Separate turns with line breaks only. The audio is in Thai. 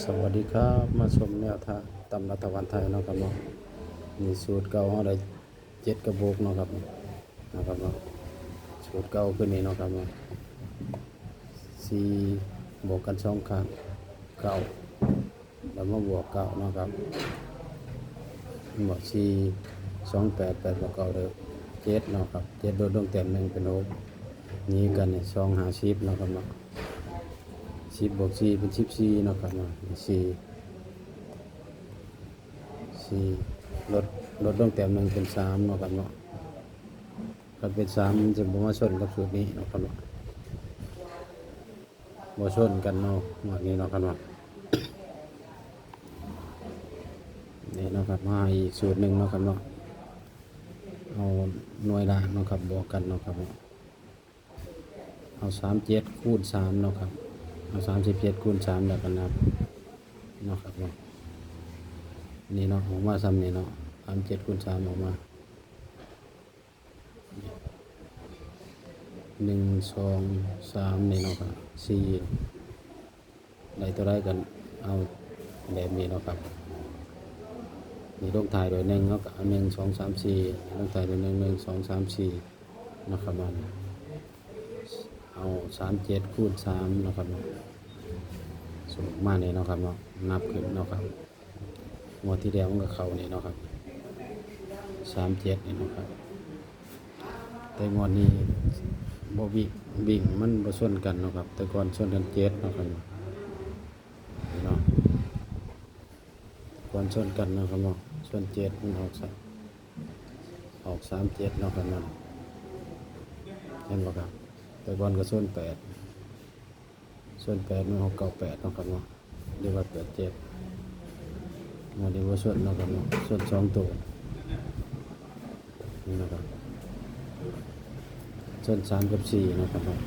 สวัสดีครับมาชมแนวทางตำรัฐบาลไทยเนาะครับเนาะมีสูตรเก่าอะไร7 กระบอกเนาะครับนะครับเนาะสูตรเก่าขึ้นนี่เนาะครับเนาะสี่บวกกัน2 ครั้งเก้าแล้วมาบวกเก้าเนาะครับบวก4 2 8 8บวกเก้าเด้อ7เนาะครับ7โดยดวงแต้ม1เป็น6นี้กันเนี่ย2 5 10เนาะครับเนาะ10 บวก 4เป็น14เนาะครับเนาะ4ลดลงแต้ม1เป็น3เนาะครับเนาะถ้าเป็น3มันจะบ่มาชนกับสูตรนี้เนาะครับเนาะบ่ชนกันเนาะหมวดนี้เนาะครับเนาะนี่เนาะครับมาอีกสูตรหนึ่งเนาะครับเนาะเอาหน่วยล่างเนาะครับบวกกันเนาะครับเอา37คูณ3เนาะครับเอา37คูณ3แล้วกันนับเนาะครับเนาะนี่เนาะออกมาซ้ำนี่เนาะ37คูณ3ออกมา1 2 3นี่เนาะครับ4ได้ตัวได้กันเอาแบบนี้เนาะครับนี่ลงถ่ายโดย1เนาะเอา1 2 3 4ลงถ่ายโดย1 1 2 3 4นะครับเอา37คูณ3นะครับสมมาเนี่ยเนาะครับเนาะนับขึ้นเนาะครับงวดที่แล้วมันก็เข้านี่เนาะครับ37นี่เนาะครับแต่งวดนี้บ่วิ่งมันบ่ชนกันเนาะครับแต่ก่อนชนกัน7เนาะครับเนาะก่อนชนกันเนาะครับเนาะชน7มันออก37เนาะครับเนาะเห็นบ่ครับแต่ก่อนก็ชน8มันออก98เนาะครับเนาะเรียกว่า87งวดนี้บ่ชนเนาะครับเนาะชน2ตัวนี่นะครับชน3กับ4เนาะครับเนาะ